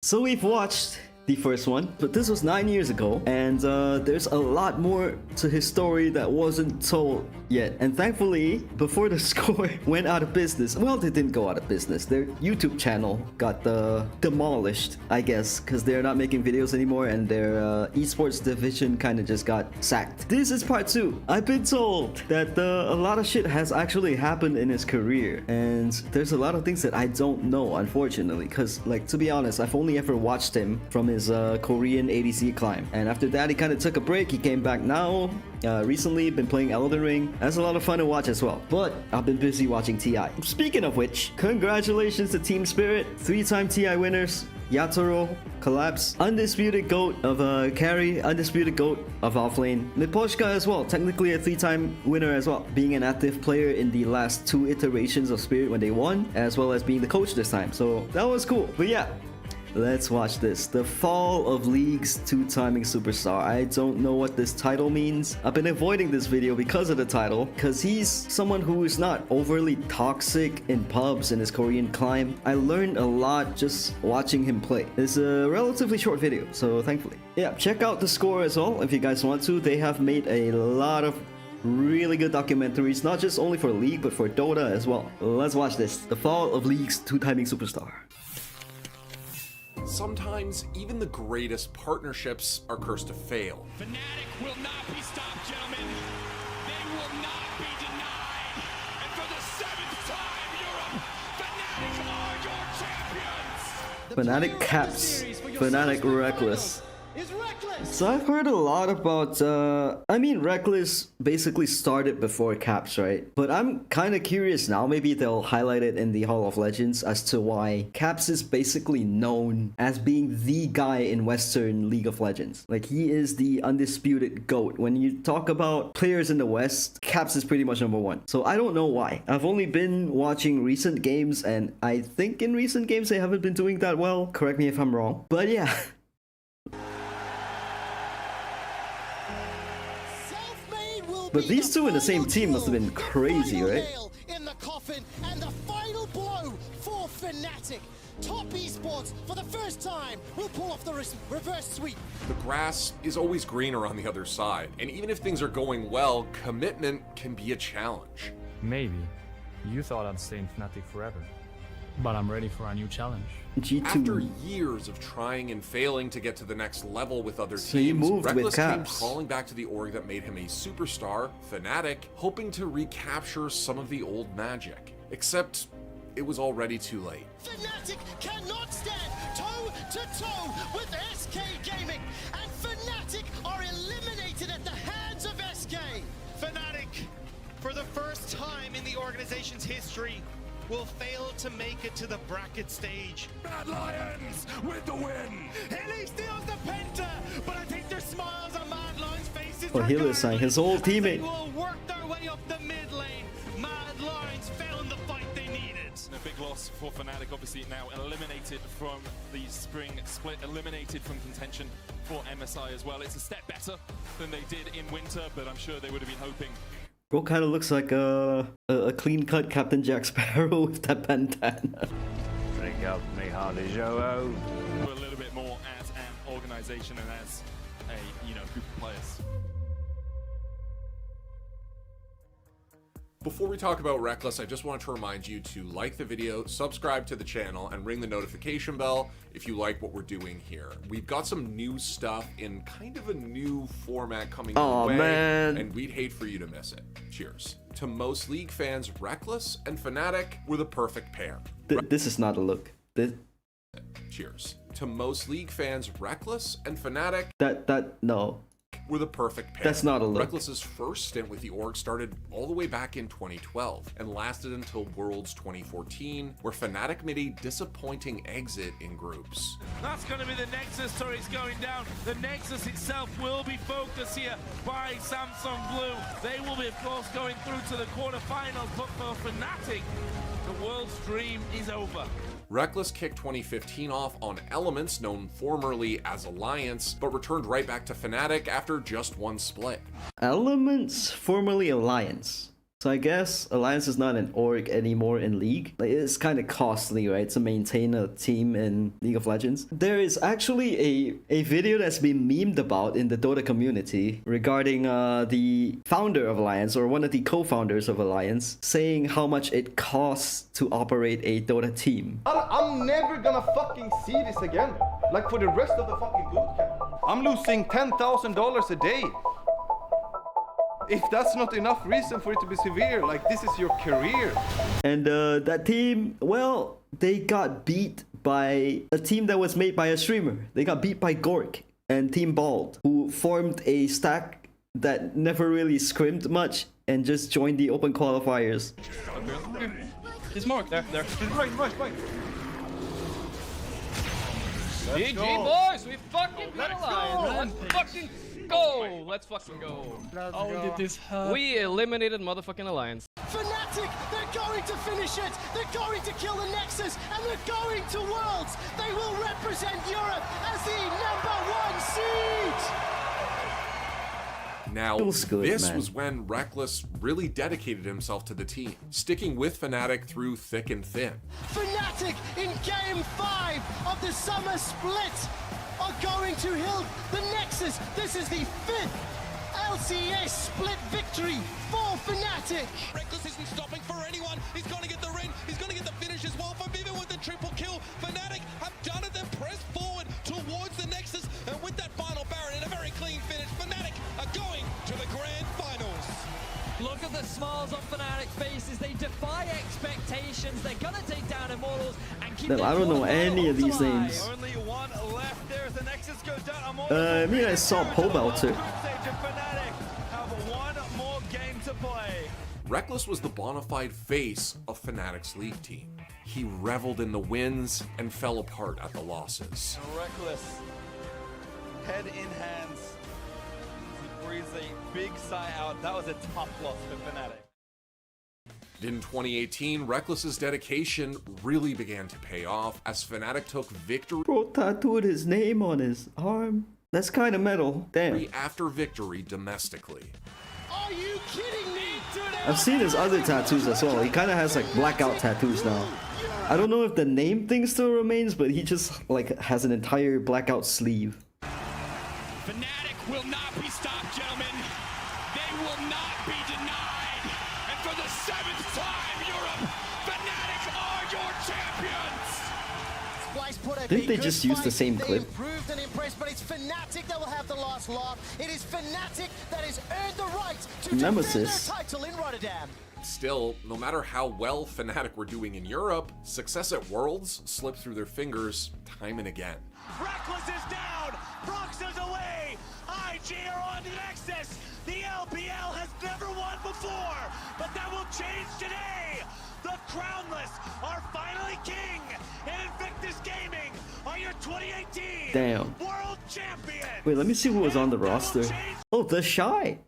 So we've watched the first one, but this was 9 years ago, and there's a lot more to his story that wasn't told yet. And thankfully, before the score went out of business, well, they didn't go out of business. Their YouTube channel got demolished, I guess, because they're not making videos anymore, and their esports division kind of just got sacked. This is part 2. I've been told that a lot of shit has actually happened in his career, and there's a lot of things that I don't know, unfortunately, because, like, to be honest, I've only ever watched him from his Korean ADC climb, and after that he kind of took a break. He came back now recently, been playing Elden Ring. That's a lot of fun to watch as well, but I've been busy watching TI. Speaking of which, congratulations to Team Spirit, 3-time TI winners. Yatoro, Collapse, undisputed GOAT of carry, undisputed GOAT of offlane. Miposhka as well, technically a 3-time winner as well, being an active player in the last 2 iterations of Spirit when they won, as well as being the coach this time, so that was cool. But yeah, let's watch this. The Fall of League's 2-timing superstar. I don't know what this title means. I've been avoiding this video because of the title, because he's someone who is not overly toxic in pubs in his Korean climb. I learned a lot just watching him play. It's a relatively short video, so thankfully. Yeah, check out the score as well if you guys want to. They have made a lot of really good documentaries, not just only for League, but for Dota as well. Let's watch this. The Fall of League's 2-timing superstar. Sometimes, even the greatest partnerships are cursed to fail. Fnatic will not be stopped, gentlemen. They will not be denied. And for the 7th time in Europe, Fnatic are your champions. Fnatic caps, Fnatic Rekkles. So I've heard a lot about, I mean, Rekkles basically started before Caps, right? But I'm kind of curious now, maybe they'll highlight it in the Hall of Legends as to why Caps is basically known as being the guy in Western League of Legends. Like, he is the undisputed GOAT. When you talk about players in the West, Caps is pretty much #1. So I don't know why. I've only been watching recent games, and I think in recent games they haven't been doing that well. Correct me if I'm wrong. But yeah. But these two in the same team must have been crazy, right? In the coffin, and the final blow for Fnatic. Top Esports, for the first time, will pull off the reverse sweep. The grass is always greener on the other side, and even if things are going well, commitment can be a challenge. Maybe. You thought I'd stay in Fnatic forever. But I'm ready for a new challenge. G2. After years of trying and failing to get to the next level with other So he teams, moved with Rekkles came Caps. crawling back to the org that made him a superstar, Fnatic, hoping to recapture some of the old magic. Except, it was already too late. Fnatic cannot stand toe-to-toe with SK Gaming, and Fnatic are eliminated at the hands of SK. Fnatic, for the first time in the organization's history, will fail to make it to the bracket stage. Mad Lions with the win. Hilly steals the penta, but I think their smiles on Mad Lions' faces. Oh, Hilly is saying his whole as they teammate. will work their way up the mid lane. Mad Lions found the fight they needed. A big loss for Fnatic, obviously now eliminated from the spring split, eliminated from contention for MSI as well. It's a step better than they did in winter, but I'm sure they would have been hoping. Bro kind of looks like a clean-cut Captain Jack Sparrow with that bandana. Bring up me Hardy Joe. A little bit more as an organization and as a group of players. Before we talk about Rekkles, I just want to remind you to like the video, subscribe to the channel, and ring the notification bell if you like what we're doing here. We've got some new stuff in kind of a new format coming your way, man. and we'd hate for you to miss it. Cheers. To most League fans, Rekkles and Fnatic were the perfect pair. This is not a look. Cheers. To most League fans, Rekkles and Fnatic No. were the perfect pair. That's not a look. Rekkles' first stint with the org started all the way back in 2012 and lasted until Worlds 2014, where Fnatic made a disappointing exit in groups. That's going to be the Nexus turrets going down. The Nexus itself will be focused here by Samsung Blue. They will be, of course, going through to the quarterfinals, but for Fnatic, the world's dream is over. Rekkles kicked 2015 off on Elements, known formerly as Alliance, but returned right back to Fnatic after just one split. Elements, formerly Alliance. So I guess Alliance is not an org anymore in League. Like, it's kind of costly, right, to maintain a team in League of Legends. There is actually a video that's been memed about in the Dota community regarding the founder of Alliance, or one of the co-founders of Alliance, saying how much it costs to operate a Dota team. I'm never gonna fucking see this again. Like for the rest of the fucking bootcamp. I'm losing $10,000 a day. If that's not enough reason for it to be severe, like this is your career. And that team, well, they got beat by a team that was made by a streamer. They got beat by Gork and Team Bald, who formed a stack that never really scrimmed much and just joined the open qualifiers. He's marked there. Right. GG boys, we fucking penalized. Let's fucking go. Let's fucking go. How did this happen? We eliminated motherfucking Alliance. Fnatic, they're going to finish it. They're going to kill the Nexus, and they're going to Worlds. They will represent Europe as the #1 seed. Now, Feels good, this man. was when Rekkles really dedicated himself to the team, sticking with Fnatic through thick and thin. Fnatic in Game 5 of the summer split are going to Hill the Nexus. This is the 5th LCS split victory for Fnatic. Rekkles isn't stopping for anyone. He's going to get the ring. He's going to get the finish as well from even with the triple kill. Fnatic have done it. They've pressed forward towards the Nexus. And with that final Baron and a very clean finish, Fnatic are going to the grand finals. Look at the smiles on Fnatic's faces. They defy expectations. They're gonna take down Immortals and keep. I don't know any of these names. Only one left there as the Nexus goes down. I mean, I saw Pobelter. Fnatic have one more game to play. Rekkles was the bona fide face of Fnatic's League team. He reveled in the wins and fell apart at the losses. Rekkles, head in hands. He breathes a big sigh out. That was a tough loss for Fnatic. In 2018, Rekkles' dedication really began to pay off as Fnatic took victory Bro tattooed his name on his arm. That's kind of metal. Damn. after victory domestically. Are you kidding me? I've seen his other tattoos as well. He kind of has like blackout tattoos now. I don't know if the name thing still remains, but he just like has an entire blackout sleeve. Fnatic will not be stopped, gentlemen. They will not be denied. And for the 7th time, Europe, Fnatic are your champions. Splice put a Didn't they good just use the fight. same They clip? improved and impressed, but it's Fnatic that will have the last laugh. It is Fnatic that has earned the right to Nemesis. defend their title in Rotterdam. Still, no matter how well Fnatic were doing in Europe, success at Worlds slipped through their fingers time and again. Rekkles is down. Brox is away. IG are on the Nexus. The LPL has never won before, but that will change today. The Crownless are finally king, and Invictus Gaming are your 2018 Damn. World Champions. Wait, let me see who was on the roster. Oh, The Shy.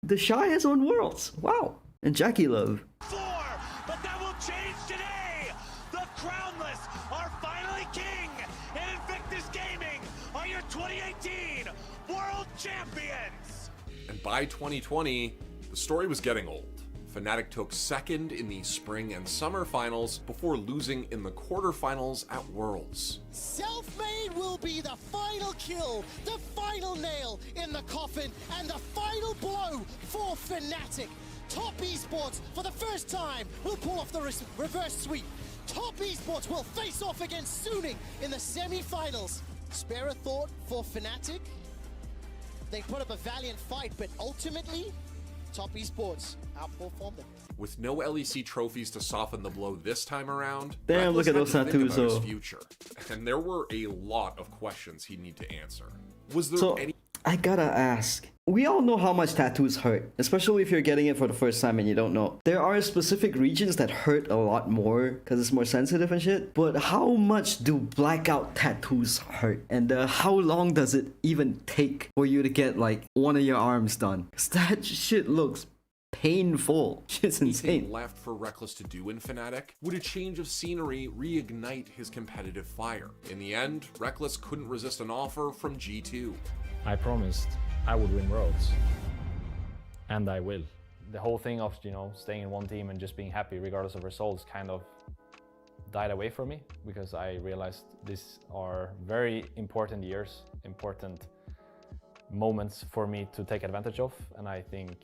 The Shy has won Worlds. Wow. And Jackie Love. But that will change today. The Crownless are finally king, and Invictus Gaming are your 2018 World Champions. And by 2020, the story was getting old. Fnatic took second in the spring and summer finals before losing in the quarterfinals at Worlds. Self-made will be the final kill, the final nail in the coffin, and the final blow for Fnatic. Top Esports, for the first time, will pull off the reverse sweep. Top Esports will face off against Suning in the semi-finals. Spare a thought for Fnatic. They put up a valiant fight, but ultimately, Top Esports outperformed them. With no LEC trophies to soften the blow this time around, Damn, Rekkles look at had those to think tattoos, about his though. future. And there were a lot of questions he'd need to answer. Was there So, any I gotta ask. We all know how much tattoos hurt, especially if you're getting it for the first time and you don't know. There are specific regions that hurt a lot more because it's more sensitive and shit. But how much do blackout tattoos hurt? And how long does it even take for you to get like one of your arms done? 'Cause that shit looks painful. Shit's anything insane. left for Rekkles to do in Fnatic? Would a change of scenery reignite his competitive fire? In the end, Rekkles couldn't resist an offer from G2. I promised I would win Worlds. And I will. the whole thing of, you know, staying in one team and just being happy regardless of results kind of died away from me, because I realized these are very important years, important moments for me to take advantage of. And I think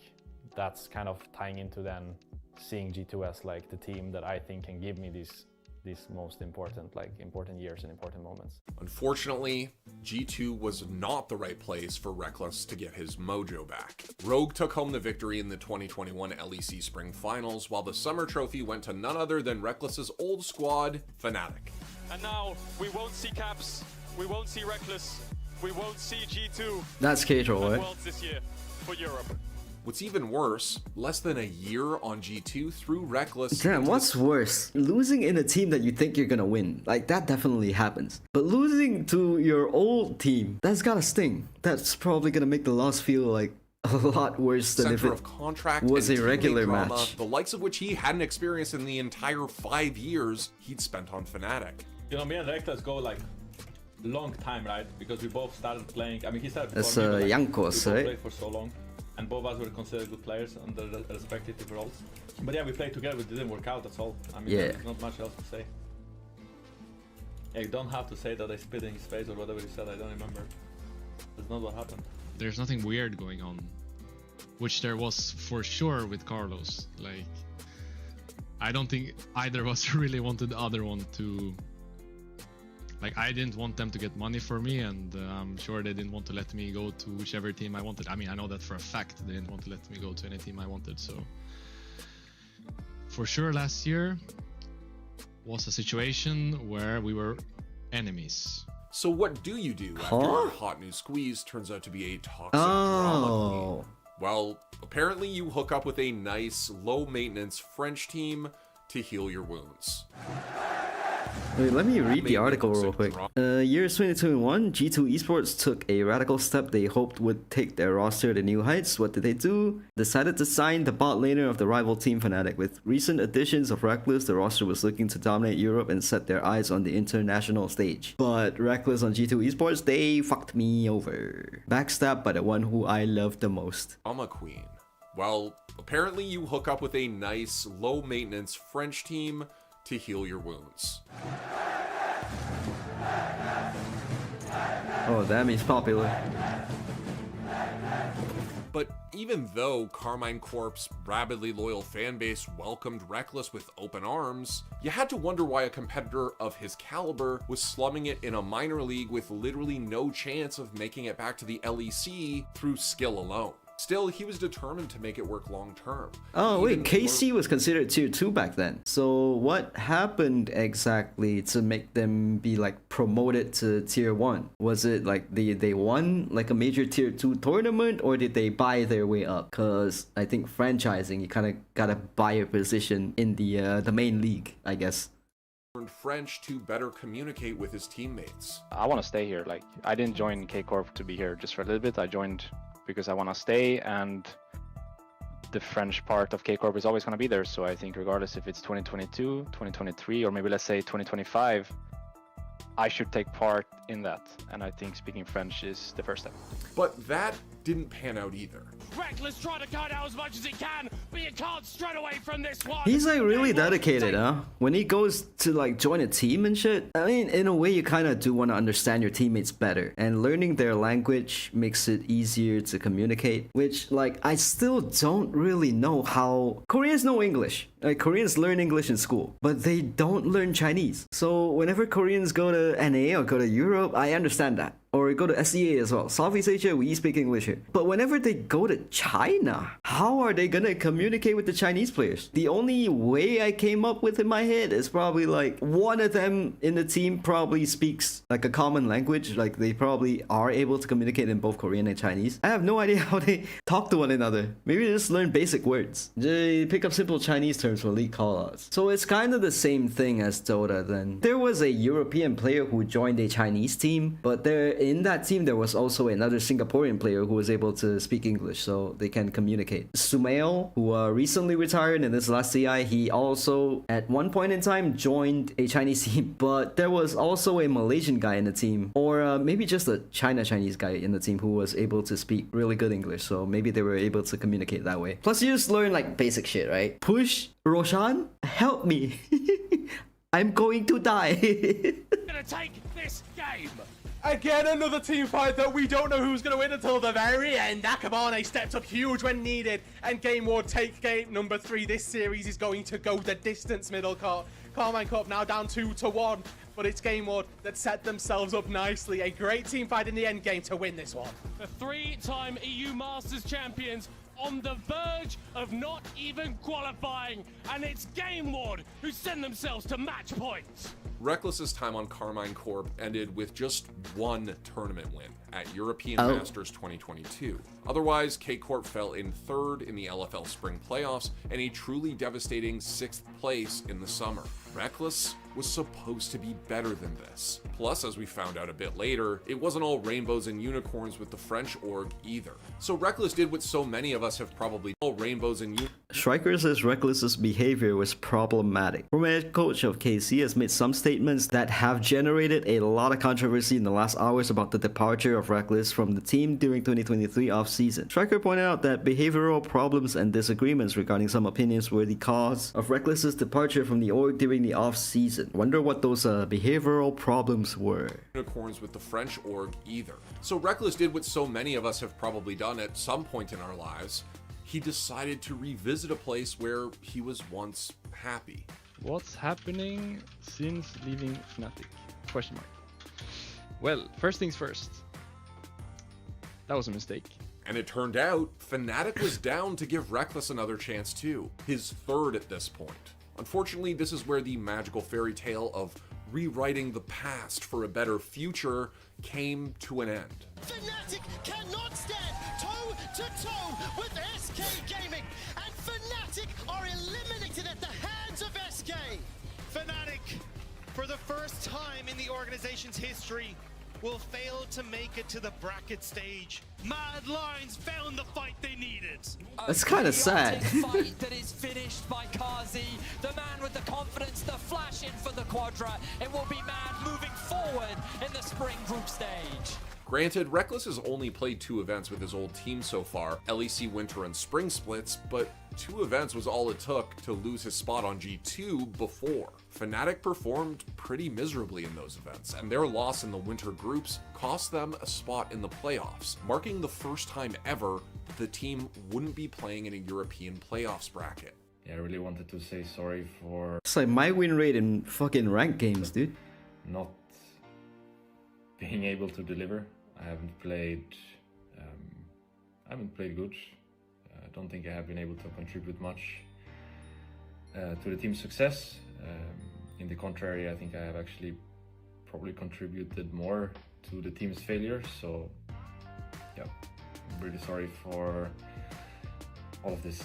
that's kind of tying into then seeing G2 as like the team that I think can give me these most important, like important years and important moments. Unfortunately, G2 was not the right place for Rekkles to get his mojo back. Rogue took home the victory in the 2021 LEC Spring Finals, while the Summer Trophy went to none other than Rekkles' old squad, Fnatic. And now we won't see Caps, we won't see Rekkles, we won't see G2 That's K-Troll, at right? Worlds this year for Europe. What's even worse, less than a year on G2 threw Rekkles. Damn, what's worse? Losing in a team that you think you're gonna win. Like, that definitely happens. But losing to your old team, that's gotta sting. That's probably gonna make the loss feel like a lot worse than if it of contract was and a regular teammate drama, match. the likes of which he hadn't experienced in the entire 5 years he'd spent on Fnatic. You know, me and Rekkles go like long time, right? Because we both started playing. I mean, he started That's before me, but, Jankos, we both right? played for so long, and both of us were considered good players under the respective roles. But yeah, we played together. It didn't work out. That's all. I mean, Yeah. there's not much else to say. Yeah, you don't have to say that I spit in his face or whatever you said. I don't remember. That's not what happened. There's nothing weird going on, which there was for sure with Carlos. Like, I don't think either of us really wanted the other one to. Like, I didn't want them to get money for me, and I'm sure they didn't want to let me go to whichever team I wanted. I mean, I know that for a fact. They didn't want to let me go to any team I wanted, so... For sure, last year was a situation where we were enemies. So what do you do after Huh? your hot new squeeze turns out to be a toxic drama queen? Oh. Well, apparently you hook up with a nice, low-maintenance French team to heal your wounds. Wait, let me read the Maybe article looks real like quick. drama. Year 2021, G2 Esports took a radical step they hoped would take their roster to new heights. What did they do? Decided to sign the bot laner of the rival team Fnatic. With recent additions of Rekkles, the roster was looking to dominate Europe and set their eyes on the international stage. But Rekkles on G2 Esports, they fucked me over. Backstabbed by the one who I love the most. Drama queen. Well, apparently you hook up with a nice, low-maintenance French team to heal your wounds. Oh, damn, he's popular. But even though Karmine Corp's rabidly loyal fanbase welcomed Rekkles with open arms, you had to wonder why a competitor of his caliber was slumming it in a minor league with literally no chance of making it back to the LEC through skill alone. Still, he was determined to make it work long term. Oh wait, Even KC was considered tier 2 back then. So what happened exactly to make them be like promoted to tier 1? Was it like they won like a major tier 2 tournament, or did they buy their way up? Cause I think franchising, you kind of gotta buy a position in the main league, I guess. learned French to better communicate with his teammates. I want to stay here. Like, I didn't join K Corp to be here just for a little bit. I joined because I want to stay, and the French part of K Corp is always going to be there. So I think regardless if it's 2022, 2023, or maybe let's say 2025, I should take part in that. And I think speaking French is the first step. But that didn't pan out either. Rekkles trying to cut out as much as he can, but you can't strut away from this one. He's like really dedicated, huh? When he goes to like join a team and shit, I mean, in a way you kind of do want to understand your teammates better, and learning their language makes it easier to communicate, which like I still don't really know how. Koreans know English. Koreans learn English in school, but they don't learn Chinese. So whenever Koreans go to NA or go to Europe, I understand that. Or go to SEA as well. Southeast Asia, we speak English here. But whenever they go to China, how are they gonna communicate with the Chinese players? The only way I came up with in my head is probably like one of them in the team probably speaks like a common language. Like they probably are able to communicate in both Korean and Chinese. I have no idea how they talk to one another. Maybe they just learn basic words. They pick up simple Chinese terms for league callouts. So it's kind of the same thing as Dota then. There was a European player who joined a Chinese team, but they're in in that team, there was also another Singaporean player who was able to speak English, so they can communicate. Sumail, who recently retired in this last CI, he also at one point in time joined a Chinese team, but there was also a Malaysian guy in the team, or maybe just a Chinese guy in the team who was able to speak really good English, so maybe they were able to communicate that way. Plus, you just learn like basic shit, right? Push, Roshan, help me. I'm going to die. Gonna take this game. Again, another team fight that we don't know who's going to win until the very end. Akamane stepped up huge when needed, and Game Ward take game number 3. This series is going to go the distance, middle court. Karmine Corp now down 2-1, but it's Game Ward that set themselves up nicely. A great team fight in the end game to win this one. The 3-time EU Masters champions on the verge of not even qualifying, and it's Game Ward who send themselves to match points. Rekkles' time on Karmine Corp ended with just one tournament win at European Masters 2022. Otherwise, K-Corp fell in 3rd in the LFL Spring Playoffs and a truly devastating 6th place in the summer. Rekkles was supposed to be better than this. Plus, as we found out a bit later, it wasn't all rainbows and unicorns with the French org either. So Rekkles did what so many of us have probably all rainbows and Striker says Rekkles' behavior was problematic. Former head coach of KC has made some statements that have generated a lot of controversy in the last hours about the departure of Rekkles from the team during 2023 off-season. Striker pointed out that behavioral problems and disagreements regarding some opinions were the cause of Rekkles' departure from the org during the off-season. Wonder what those behavioral problems were. Unicorns with the French org either. So Rekkles did what so many of us have probably done at some point in our lives. He decided to revisit a place where he was once happy. What's happening since leaving Fnatic? Question mark. Well, first things first. That was a mistake. And it turned out, Fnatic was down to give Rekkles another chance too. His 3rd at this point. Unfortunately, this is where the magical fairy tale of rewriting the past for a better future came to an end. Fnatic cannot stand toe-to-toe with SK Gaming, and Fnatic are eliminated at the hands of SK. Fnatic, for the first time in the organization's history, will fail to make it to the bracket stage. Mad Lions found the fight they needed. That's kind of sad. Fight that is finished by Kazi, the man with the confidence, the flash in for the Quadra. It will be Mad moving forward in the spring group stage. Granted, Rekkles has only played 2 events with his old team so far, LEC Winter and Spring Splits, but 2 events was all it took to lose his spot on G2 before. Fnatic performed pretty miserably in those events, and their loss in the Winter groups cost them a spot in the playoffs, marking the first time ever the team wouldn't be playing in a European playoffs bracket. Yeah, I really wanted to say sorry for... It's like my win rate in fucking ranked games, dude. Not being able to deliver. I haven't played good. I don't think I have been able to contribute much to the team's success. In the contrary, I think I have actually probably contributed more to the team's failure. So yeah, I'm really sorry for all of this.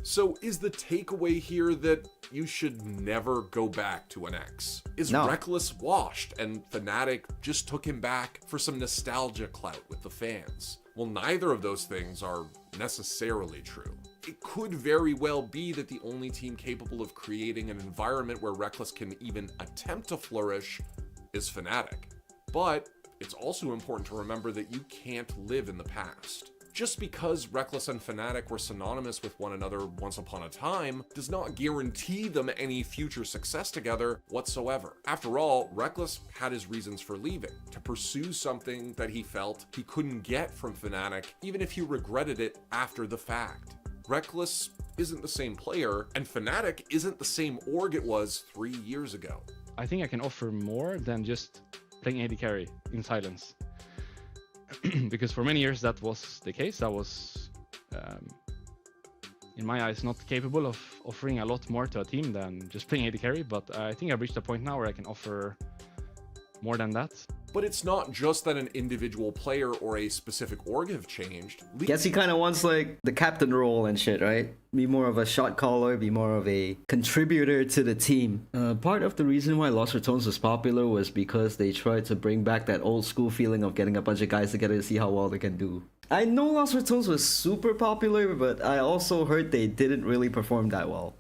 So is the takeaway here that you should never go back to an X? Is Rekkles washed and Fnatic just took him back for some nostalgia clout with the fans? Well, neither of those things are necessarily true. It could very well be that the only team capable of creating an environment where Rekkles can even attempt to flourish is Fnatic. But it's also important to remember that you can't live in the past. Just because Rekkles and Fnatic were synonymous with one another once upon a time does not guarantee them any future success together whatsoever. After all, Rekkles had his reasons for leaving, to pursue something that he felt he couldn't get from Fnatic, even if he regretted it after the fact. Rekkles isn't the same player, and Fnatic isn't the same org it was 3 years ago. I think I can offer more than just playing AD carry in silence. Because for many years that was the case. I was, in my eyes, not capable of offering a lot more to a team than just playing AD carry, but I think I've reached a point now where I can offer more than that. But it's not just that an individual player or a specific org have changed. Guess he kind of wants like the captain role and shit, right? Be more of a shot caller, be more of a contributor to the team. Part of the reason why Lost Returns was popular was because they tried to bring back that old school feeling of getting a bunch of guys together to see how well they can do. I know Lost Returns was super popular, but I also heard they didn't really perform that well.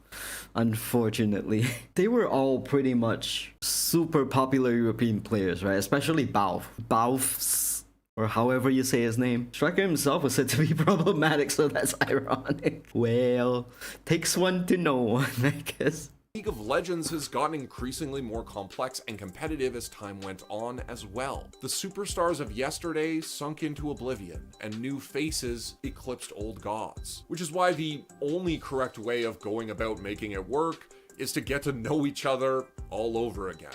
Unfortunately, they were all pretty much super popular European players, right? Especially Bauf, or however you say his name. Striker himself was said to be problematic, so that's ironic. Well, takes one to know one, I guess. League of Legends has gotten increasingly more complex and competitive as time went on as well. The superstars of yesterday sunk into oblivion, and new faces eclipsed old gods. Which is why the only correct way of going about making it work is to get to know each other all over again.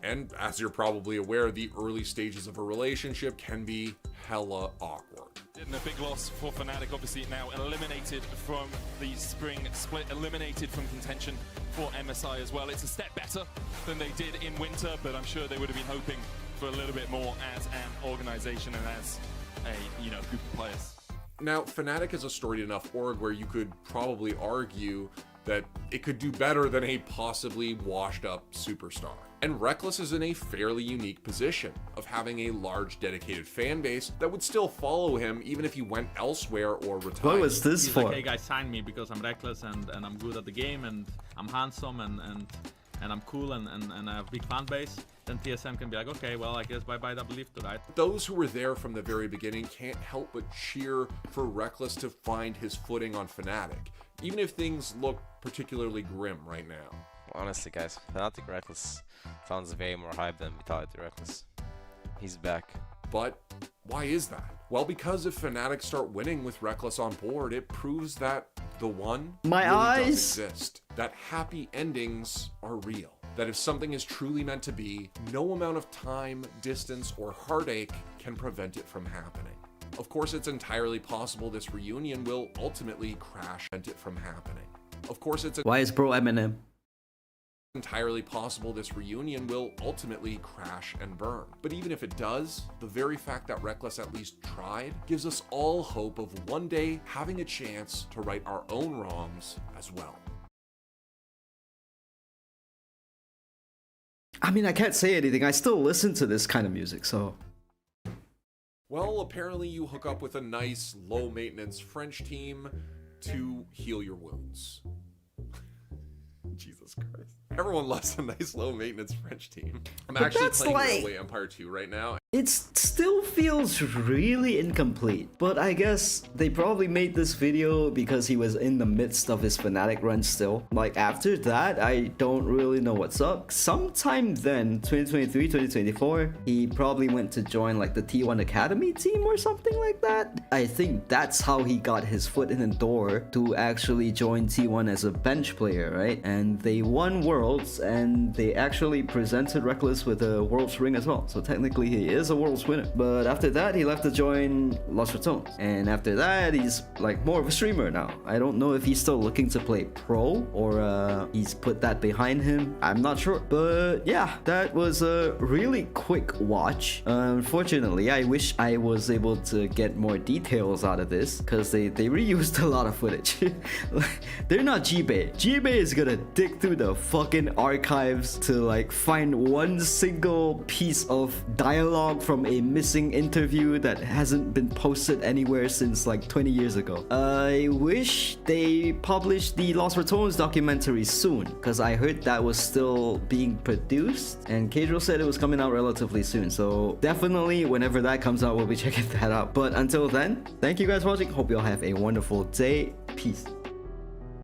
And as you're probably aware, the early stages of a relationship can be hella awkward. And a big loss for Fnatic, obviously now eliminated from the spring split, eliminated from contention for MSI as well. It's a step better than they did in winter, but I'm sure they would have been hoping for a little bit more as an organization and as a group of players. Now, Fnatic is a storied enough org where you could probably argue that it could do better than a possibly washed up superstar. And Rekkles is in a fairly unique position of having a large dedicated fan base that would still follow him even if he went elsewhere or retired. What was this He's for? like, hey guys, sign me because I'm Rekkles and I'm good at the game and I'm handsome and I'm cool and I have a big fan base. Then TSM can be like, okay, well, I guess bye-bye Doublelift, right? Those who were there from the very beginning can't help but cheer for Rekkles to find his footing on Fnatic, even if things look particularly grim right now. Honestly, guys, Fnatic Rekkles sounds way more hype than Vitality Rekkles. He's back. But why is that? Well, because if Fnatic start winning with Rekkles on board, it proves that the one My really eyes does exist. That happy endings are real. That if something is truly meant to be, no amount of time, distance, or heartache can prevent it from happening. Of course, it's entirely possible this reunion will ultimately crash and prevent it from happening. Of course, it's Why is bro Eminem? entirely possible this reunion will ultimately crash and burn. But even if it does, the very fact that Rekkles at least tried gives us all hope of one day having a chance to right our own wrongs as well. I mean, I can't say anything. I still listen to this kind of music, so... Well, apparently you hook up with a nice, low-maintenance French team to heal your wounds. Jesus Christ. Everyone loves a nice, low-maintenance French team. I'm But actually that's playing like- Railway Empire 2 right now. It still feels really incomplete, but I guess they probably made this video because he was in the midst of his Fnatic run still. Like after that, I don't really know what's up. Sometime then, 2023, 2024, he probably went to join like the T1 Academy team or something like that. I think that's how he got his foot in the door to actually join T1 as a bench player, right? And they won Worlds and they actually presented Rekkles with a Worlds ring as well. So technically he is a Worlds winner. But after that, he left to join Lost Returns. And after that, he's like more of a streamer now. I don't know if he's still looking to play pro or he's put that behind him. I'm not sure. But yeah, that was a really quick watch. Unfortunately, I wish I was able to get more details out of this because they reused a lot of footage. They're not G-Bay. G-Bay is gonna dig through the fucking archives to like find one single piece of dialogue from a missing interview that hasn't been posted anywhere since like 20 years ago. I wish they published the Lost Returns documentary soon because I heard that was still being produced and Kadril said it was coming out relatively soon. So definitely whenever that comes out, we'll be checking that out. But until then, thank you guys for watching. Hope you all have a wonderful day. Peace.